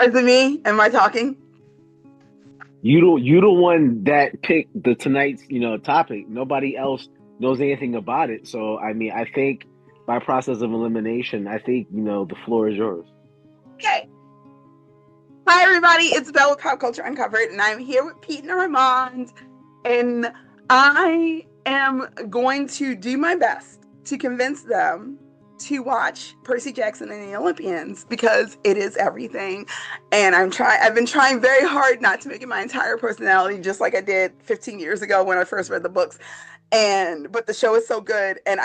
Is it me? Am I talking? You the one that picked the tonight's topic. Nobody else knows anything about it. So I mean, I think by process of elimination, I think the floor is yours. Okay. Hi, everybody. It's Belle with Pop Culture Uncovered, and I'm here with Pete and Armand. And I am going to do my best to convince them to watch Percy Jackson and the Olympians because it is everything. And I've been trying very hard not to make it my entire personality, just like I did 15 years ago when I first read the books. But the show is so good, and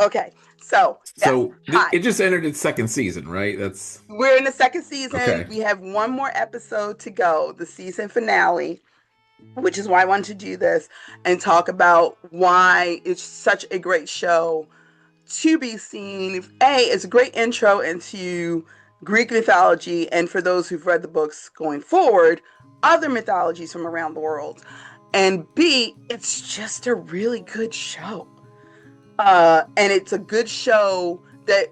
okay. So yes, So hi. it just entered its second season, right? That's We're in the second season. okay. We have one more episode to go, the season finale, which is why I wanted to do this and talk about why it's such a great show to be seen. It's a great intro into Greek mythology, and for those who've read the books going forward, other mythologies from around the world. And B, it's just a really good show. And it's a good show that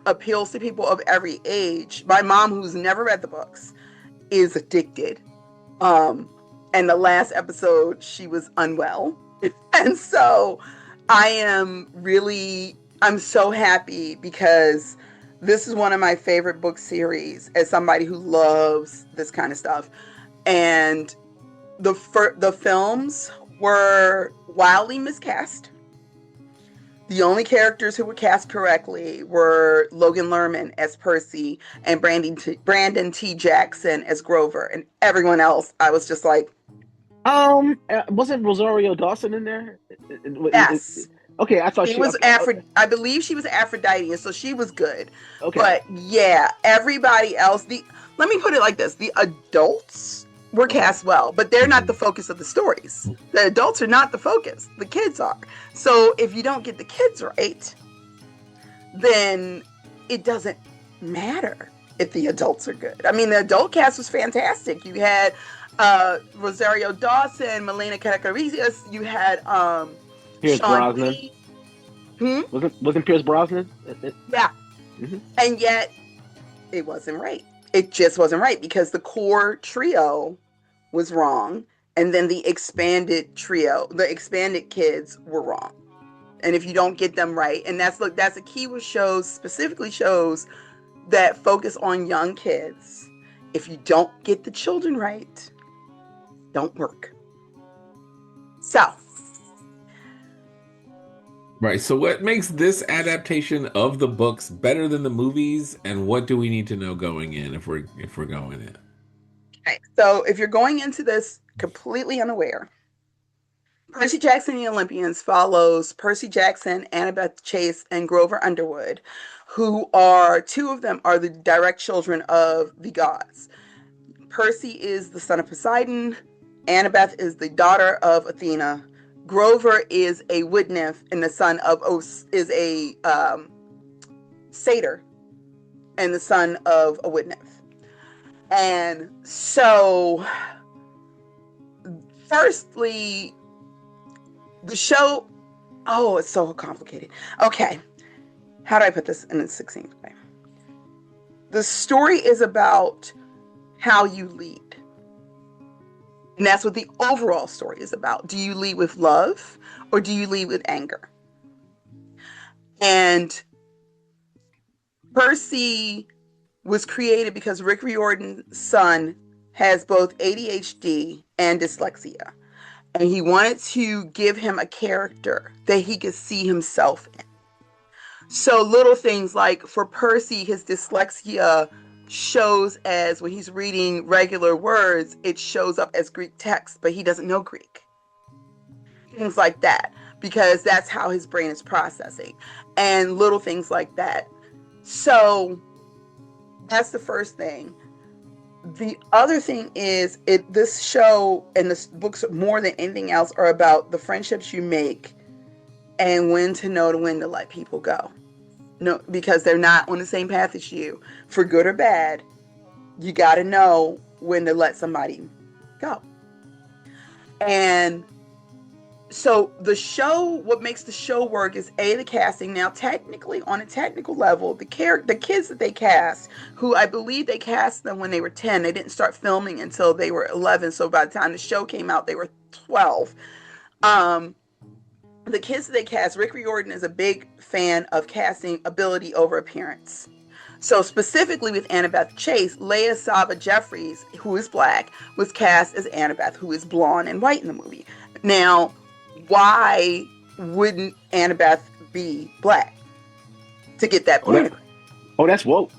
appeals to people of every age. My mom, who's never read the books, is addicted. Um, and the last episode, she was unwell. And so I'm so happy because this is one of my favorite book series as somebody who loves this kind of stuff. And the films were wildly miscast. The only characters who were cast correctly were Logan Lerman as Percy and Brandon T. Jackson as Grover, and everyone else, I was just like, Wasn't Rosario Dawson in there? yes. Okay, I thought She she. was Okay, okay, I believe she was Aphrodite, and so she was good. okay. But yeah, everybody else, let me put it like this: the adults were Okay. cast well, but they're not the Mhm. focus of the stories. The adults are not the focus; the kids are. So if you don't get the kids right, then it doesn't matter if the adults are good. I mean, the adult cast was fantastic. You had Rosario Dawson, Melina Karakarisias, you had Pierce Sean Brosnan. Lee. Hmm? Wasn't Pierce Brosnan? Yeah. Mhm. And yet it wasn't right. It just wasn't right because the core trio was wrong. And then the expanded kids were wrong. And if you don't get them right, and that's a key with shows, specifically shows that focus on young kids. If you don't get the children right, don't work. So, Right. So what makes this adaptation of the books better than the movies, and what do we need to know going in if we're going in? okay. So if you're going into this completely unaware, Percy Jackson and the Olympians follows Percy Jackson, Annabeth Chase, and Grover Underwood, who are two of them are the direct children of the gods. Percy is the son of Poseidon. Annabeth is the daughter of Athena. Grover is a wood nymph and the son of is a satyr and the son of a wood nymph. And so, firstly, the show. Oh, it's so complicated. Okay, how do I put this in a succinct way? The story is about how you lead. And that's what the overall story is about. Do you lead with love or do you lead with anger? And Percy was created because Rick Riordan's son has both ADHD and dyslexia. And he wanted to give him a character that he could see himself in. So little things like for Percy, his dyslexia shows as when he's reading regular words, it shows up as Greek text, but he doesn't know Greek. Things like that, because that's how his brain is processing, and little things like that. So that's the first thing. The other thing is this show and this books more than anything else are about the friendships you make and when to know when to let people go. No, because they're not on the same path as you, for good or bad. You got to know when to let somebody go. And So the show, what makes the show work is the casting. Now, technically, on a technical level, the kids that they cast, who I believe they cast them when they were 10, they didn't start filming until they were 11. So by the time the show came out, they were 12. Um, the kids that they cast, Rick Riordan is a big fan of casting ability over appearance. So specifically with Annabeth Chase, Leah Saba Jeffries, who is black, was cast as Annabeth, who is blonde and white in the movie. Now, why wouldn't Annabeth be black to get that Oh, point across? that's woke.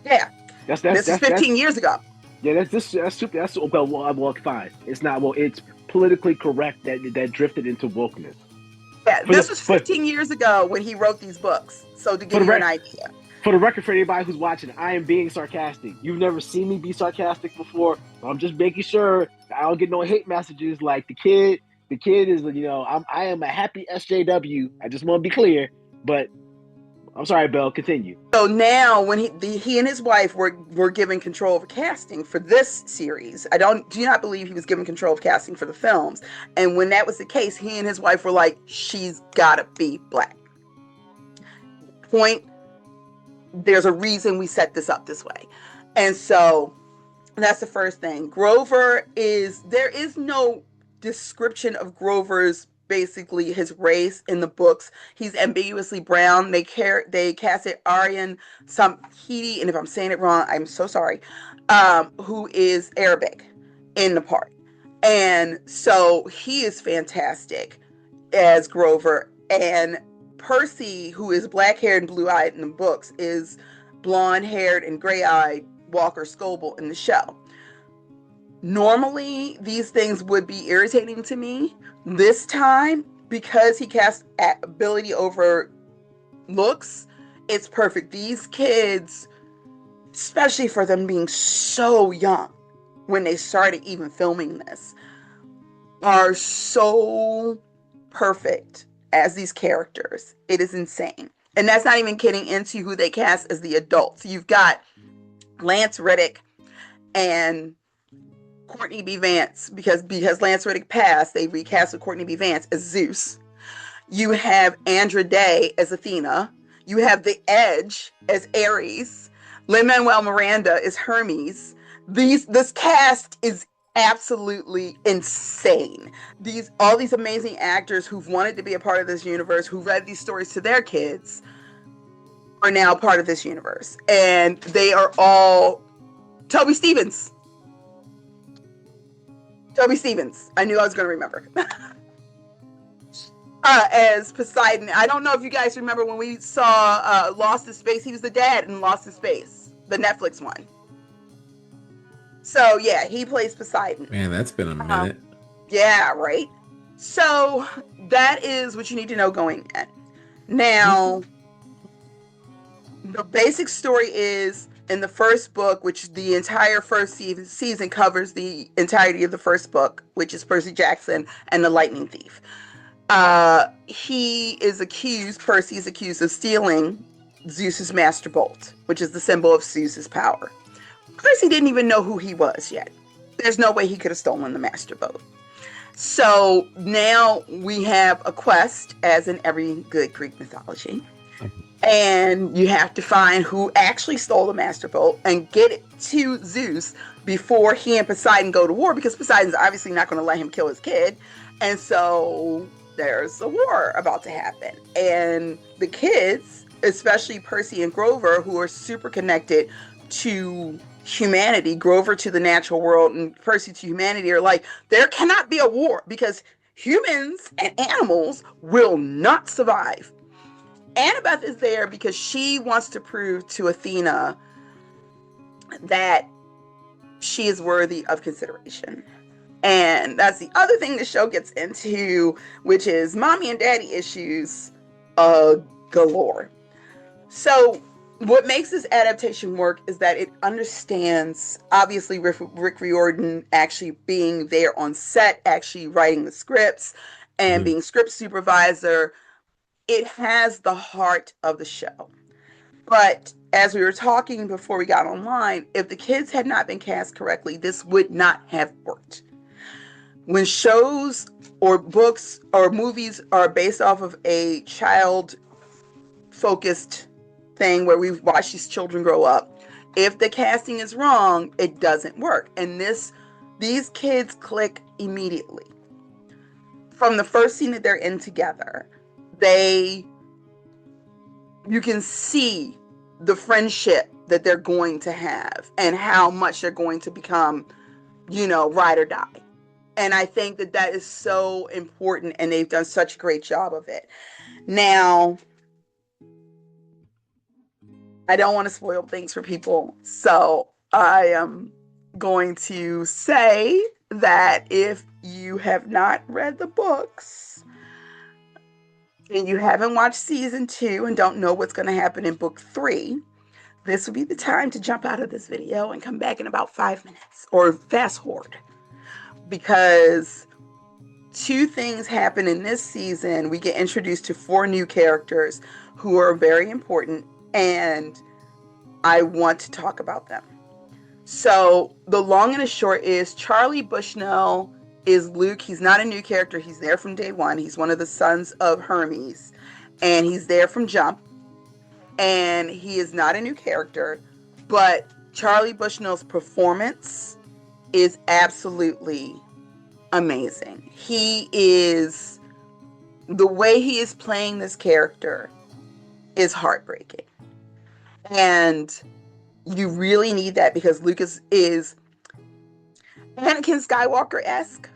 Yeah, That's this is 15 years ago. Yeah, that's super. That's well, fine. It's not well. It's politically correct that drifted into wokeness. Yeah, this was 15 years ago when he wrote these books. So to give you an idea. For the record, for anybody who's watching, I am being sarcastic. You've never seen me be sarcastic before. I'm just making sure I don't get no hate messages like the kid. The kid is, I am a happy SJW. I just want to be clear, but I'm sorry, Belle. Continue. So now, when he and his wife were given control of casting for this series, I do not believe he was given control of casting for the films. And when that was the case, he and his wife were like, "She's gotta be black." Point. There's a reason we set this up this way, and so that's the first thing. There is no description of Grover's basically his race in the books. He's ambiguously brown. They casted Aryan Samhiti, and if I'm saying it wrong, I'm so sorry, who is Arabic in the part. And so he is fantastic as Grover. And Percy, who is black-haired and blue-eyed in the books, is blonde-haired and gray-eyed Walker Scobell in the show. Normally, these things would be irritating to me. This time, because he cast ability over looks, it's perfect. These kids, especially for them being so young when they started even filming this, are so perfect as these characters. It is insane. And that's not even getting into who they cast as the adults. You've got Lance Reddick and Courtney B. Vance, because Lance Reddick passed, they recast Courtney B. Vance as Zeus. You have Andra Day as Athena. You have The Edge as Ares. Lin-Manuel Miranda is Hermes. This cast is absolutely insane. All these amazing actors who've wanted to be a part of this universe, who read these stories to their kids, are now part of this universe. And they are all Toby Stevens. I knew I was going to remember. As Poseidon. I don't know if you guys remember when we saw Lost in Space. He was the dad in Lost in Space, the Netflix one. So yeah, he plays Poseidon. Man, that's been a minute. Yeah, right. So that is what you need to know going in. Now, the basic story is, in the first book, which the entire first season covers the entirety of the first book, which is Percy Jackson and the Lightning Thief. Percy is accused of stealing Zeus's Master Bolt, which is the symbol of Zeus's power. Percy didn't even know who he was yet. There's no way he could have stolen the Master Bolt. So now we have a quest, as in every good Greek mythology. And you have to find who actually stole the Master Bolt and get it to Zeus before he and Poseidon go to war, because Poseidon's obviously not going to let him kill his kid. And so there's a war about to happen. And the kids, especially Percy and Grover, who are super connected to humanity, Grover to the natural world and Percy to humanity, are like, there cannot be a war because humans and animals will not survive. Annabeth is there because she wants to prove to Athena that she is worthy of consideration. And that's the other thing the show gets into, which is mommy and daddy issues galore. So what makes this adaptation work is that it understands, obviously, Rick Riordan actually being there on set, actually writing the scripts and being script supervisor. It has the heart of the show. But as we were talking before we got online, if the kids had not been cast correctly, this would not have worked. when shows or books or movies are based off of a child focused thing where we watch these children grow up, if the casting is wrong, it doesn't work. And these kids click immediately. From the first scene that they're in together, you can see the friendship that they're going to have and how much they're going to become, ride or die. And I think that is so important, and they've done such a great job of it. Now, I don't want to spoil things for people, so I am going to say that if you have not read the books and you haven't watched season 2 and don't know what's going to happen in book 3, this would be the time to jump out of this video and come back in about 5 minutes or fast forward, because 2 things happen in this season. We get introduced to 4 new characters who are very important, and I want to talk about them. So the long and the short is Charlie Bushnell is Luke. He's not a new character. He's there from day one. He's one of the sons of Hermes, and he's there from jump. And he is not a new character, but Charlie Bushnell's performance is absolutely amazing. The way he is playing this character is heartbreaking. And you really need that, because Lucas is Anakin Skywalker-esque.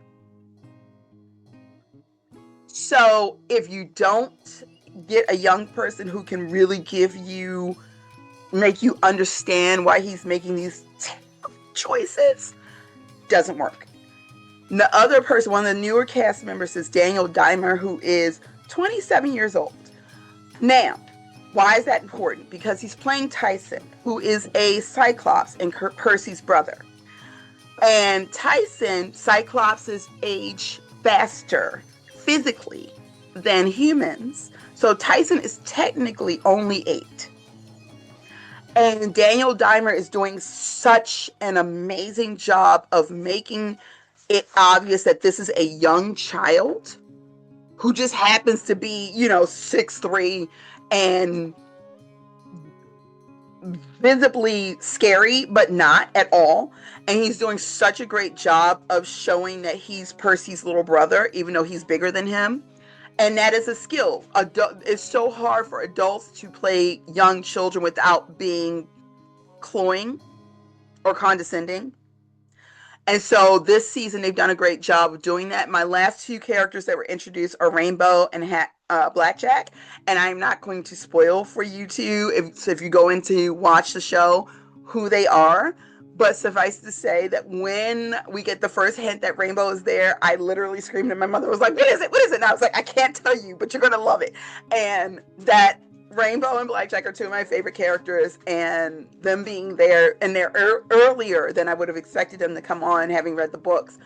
So if you don't get a young person who can really make you understand why he's making these choices, doesn't work. The other person, one of the newer cast members, is Daniel Dimer, who is 27 years old. Now, why is that important? Because he's playing Tyson, who is a Cyclops and Percy's brother. And Cyclopses age faster physically than humans. So Tyson is technically only 8. And Daniel Dimer is doing such an amazing job of making it obvious that this is a young child who just happens to be, 6'3" and visibly scary, but not at all. And he's doing such a great job of showing that he's Percy's little brother, even though he's bigger than him. And that is a skill. It's so hard for adults to play young children without being cloying or condescending. And so this season, they've done a great job of doing that. My last 2 characters that were introduced are Rainbow and Blackjack. And I'm not going to spoil for you two, if you go in to watch the show, who they are. But suffice to say that when we get the first hint that Rainbow is there, I literally screamed, and my mother was like, what is it? What is it? And I was like, I can't tell you, but you're going to love it. And that Rainbow and Blackjack are 2 of my favorite characters, and them being there, and they're earlier than I would have expected them to come on, having read the books.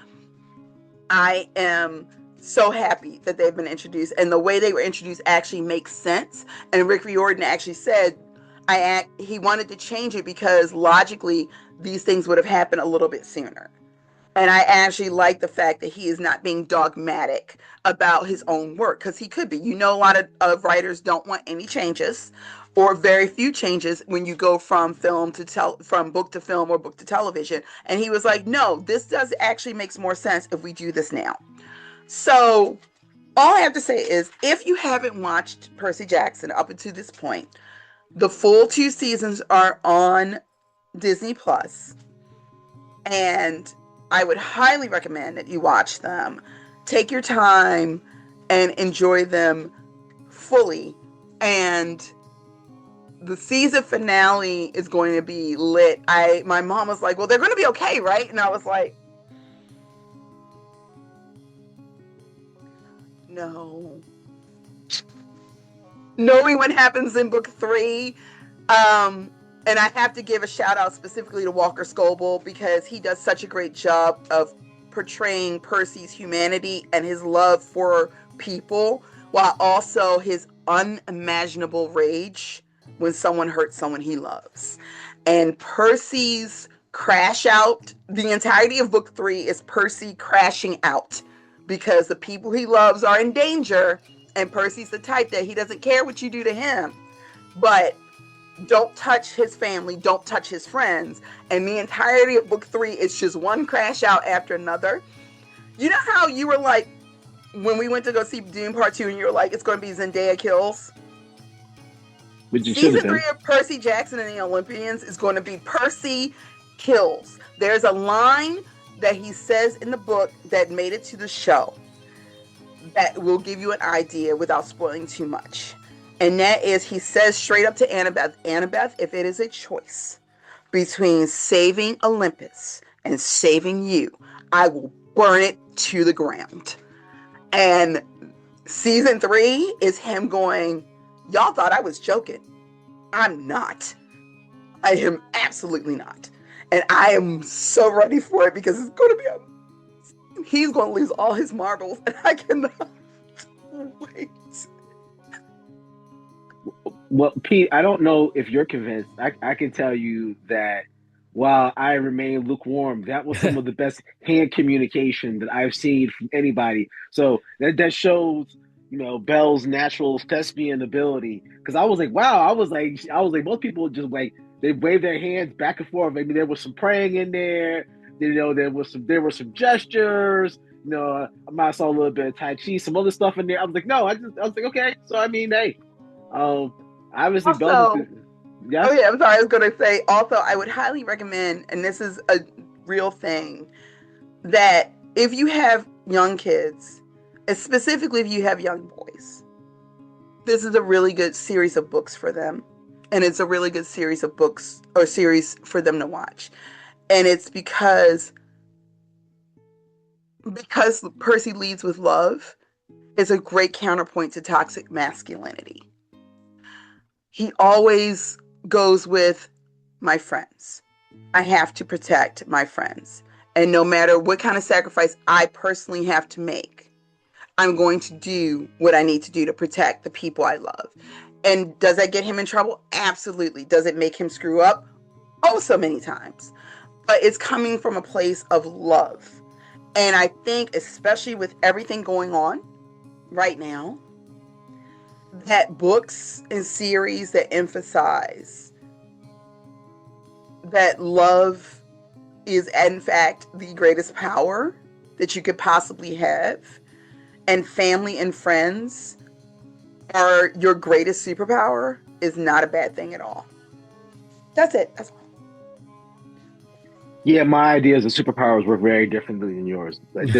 I am so happy that they've been introduced, and the way they were introduced actually makes sense. And Rick Riordan actually said he wanted to change it because logically these things would have happened a little bit sooner. And I actually like the fact that he is not being dogmatic about his own work, because he could be. A lot of writers don't want any changes, or very few changes, when you go from from book to film or book to television. And he was like, no, this does actually makes more sense if we do this now. So all I have to say is, if you haven't watched Percy Jackson up until this point, the full 2 seasons are on Disney Plus, and I would highly recommend that you watch them. Take your time and enjoy them fully. And the season finale is going to be lit. My mom was like, well, they're going to be okay, right? And I was like, no. Knowing what happens in book 3, and I have to give a shout out specifically to Walker Scobell, because he does such a great job of portraying Percy's humanity and his love for people, while also his unimaginable rage when someone hurts someone he loves. And Percy's crash out. The entirety of book 3 is Percy crashing out because the people he loves are in danger, and Percy's the type that he doesn't care what you do to him, but don't touch his family, don't touch his friends. And the entirety of book 3 is just one crash out after another. You know how you were like, when we went to go see Dune Part 2, and you were like, it's going to be Zendaya kills? Season 3 of Percy Jackson and the Olympians is going to be Percy kills. There's a line that he says in the book that made it to the show that will give you an idea without spoiling too much. And that is, he says straight up to Annabeth, if it is a choice between saving Olympus and saving you, I will burn it to the ground. And season 3 is him going, y'all thought I was joking. I'm not. I am absolutely not. And I am so ready for it because it's going to be he's going to lose all his marbles, and I cannot wait. Well, Pete, I don't know if you're convinced. I can tell you that while I remain lukewarm, that was some of the best hand communication that I've seen from anybody. So that shows, Belle's natural thespian ability. Because I was like, wow, I was like, most people just like, they wave their hands back and forth. Maybe there was some praying in there. There were some gestures. I might saw a little bit of Tai Chi, some other stuff in there. I was like, no, I was like, okay. So I mean, hey, obviously, also, Belle. Yes? Oh yeah, I'm sorry. I was going to say also, I would highly recommend, and this is a real thing, that if you have young kids, and specifically if you have young boys, this is a really good series of books for them. And it's a really good series of books or series for them to watch. And it's because Percy leads with love, is a great counterpoint to toxic masculinity. He always goes with my friends. I have to protect my friends. And no matter what kind of sacrifice I personally have to make, I'm going to do what I need to do to protect the people I love. And does that get him in trouble? Absolutely. Does it make him screw up? Oh, so many times. But it's coming from a place of love. And I think, especially with everything going on right now, that books and series that emphasize that love is, in fact, the greatest power that you could possibly have, and family and friends are your greatest superpower, is not a bad thing at all. That's it. That's all. Yeah, my ideas of superpowers were very different than yours. At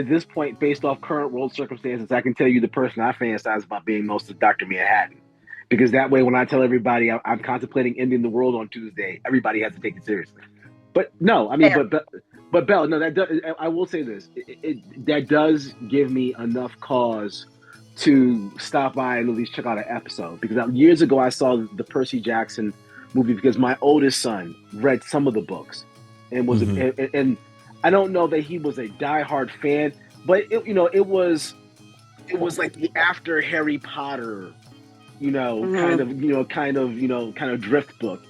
this point, based off current world circumstances, I can tell you the person I fantasize about being most is Dr. Manhattan. Because that way, when I tell everybody I'm contemplating ending the world on Tuesday, everybody has to take it seriously. But no, I mean, but Belle, no, I will say this. That does give me enough cause to stop by and at least check out an episode. Because years ago, I saw the Percy Jackson movie because my oldest son read some of the books and was and I don't know that he was a diehard fan, but it was like the after Harry Potter, kind of drift book,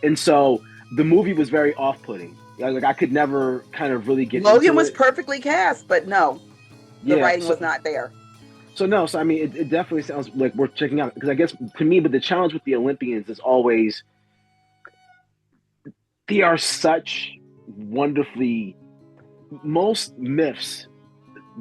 and so the movie was very off-putting. Like I could never kind of really get. Logan was perfectly cast, but no, the writing was not there. So I mean, it definitely sounds like worth checking out because I guess to me, but the challenge with the Olympians is always they are such wonderfully. Most myths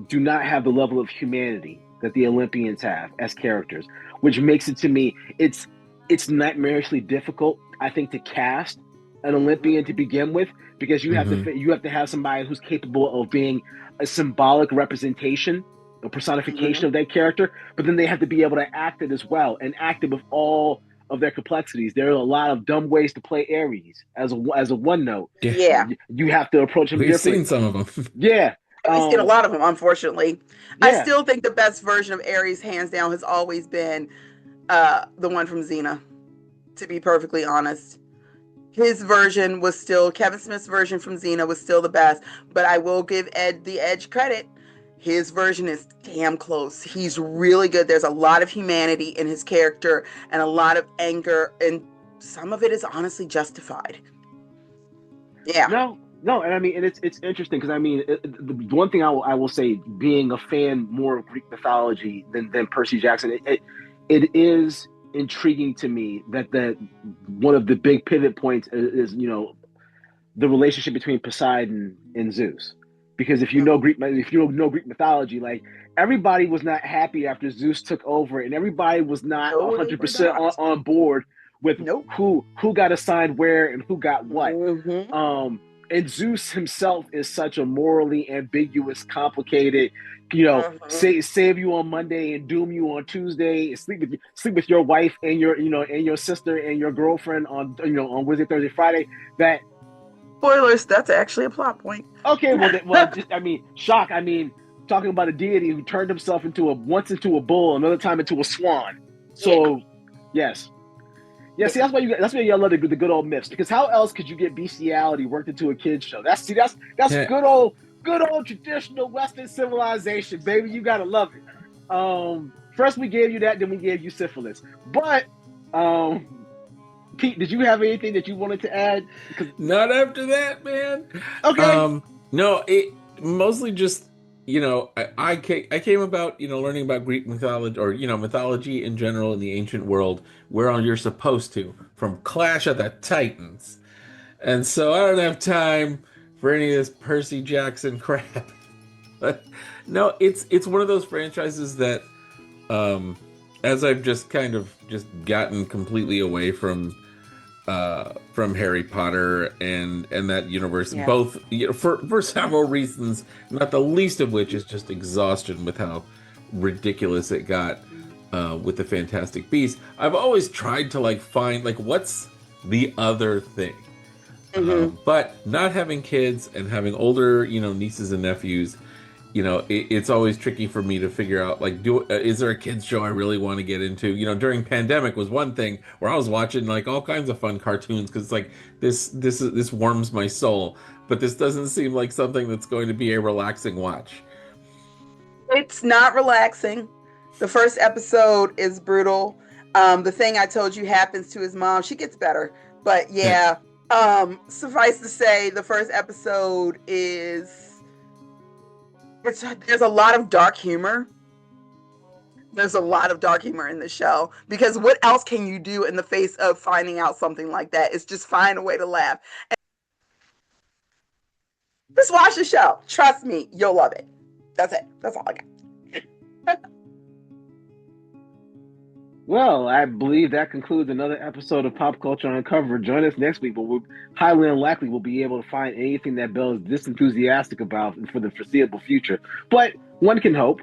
do not have the level of humanity that the Olympians have as characters, which makes it to me it's nightmarishly difficult, I think, to cast an Olympian to begin with because you have to have somebody who's capable of being a symbolic representation, a personification of that character, but then they have to be able to act it as well and act it with all of their complexities. There are a lot of dumb ways to play Ares as a one note. Yeah. You have to approach him differently. We've seen some of them. Yeah. We've seen a lot of them, unfortunately. Yeah. I still think the best version of Ares, hands down, has always been the one from Xena, to be perfectly honest. His version was still, Kevin Smith's version from Xena was still the best, but I will give Ed the Edge credit. His version is damn close. He's really good. There's a lot of humanity in his character and a lot of anger, and some of it is honestly justified. Yeah. No, and I mean, and it's interesting because I mean, the one thing I will say, being a fan more of Greek mythology than Percy Jackson, it is intriguing to me that one of the big pivot points is the relationship between Poseidon and Zeus, because if you know Greek mythology, like everybody was not happy after Zeus took over, and everybody was not No, they were 100% not. on board with Nope. who got assigned where and who got what. Mm-hmm. And Zeus himself is such a morally ambiguous, complicated, Mm-hmm. save you on Monday and doom you on Tuesday, sleep with your wife and your sister and your girlfriend on on Wednesday, Thursday, Friday. That Spoilers, that's actually a plot point. okay, just I mean, shock. I mean, talking about a deity who turned himself once into a bull, another time into a swan. Yeah. So, yes. Yeah, see, that's why you love the good old myths, because how else could you get bestiality worked into a kids show? That's Yeah. good old traditional Western civilization, baby. You gotta love it. First we gave you that, then we gave you syphilis. But Pete, did you have anything that you wanted to add? Not after that, man. Okay. No, it mostly just I came about learning about Greek mythology, or mythology in general in the ancient world, where you're supposed to, from Clash of the Titans, and so I don't have time for any of this Percy Jackson crap. But no, it's one of those franchises that, as I've just kind of just gotten completely away from Harry Potter and that universe, Yeah. both for several reasons, not the least of which is just exhaustion with how ridiculous it got with the Fantastic Beasts. I've always tried to find what's the other thing, Mm-hmm. but not having kids and having older nieces and nephews, it's always tricky for me to figure out is there a kids show I really want to get into. During pandemic was one thing where I was watching all kinds of fun cartoons, because this warms my soul, but this doesn't seem like something that's going to be a relaxing watch. It's not relaxing. The first episode is brutal. The thing I told you happens to his mom. She gets better, but yeah. Suffice to say, the first episode there's a lot of dark humor. There's a lot of dark humor in the show, because what else can you do in the face of finding out something like that? It's just find a way to laugh. And just watch the show. Trust me, you'll love it. That's it. That's all I got. Well, I believe that concludes another episode of Pop Culture Uncovered. Join us next week, but we're highly unlikely we'll be able to find anything that Belle is this enthusiastic about for the foreseeable future. But one can hope.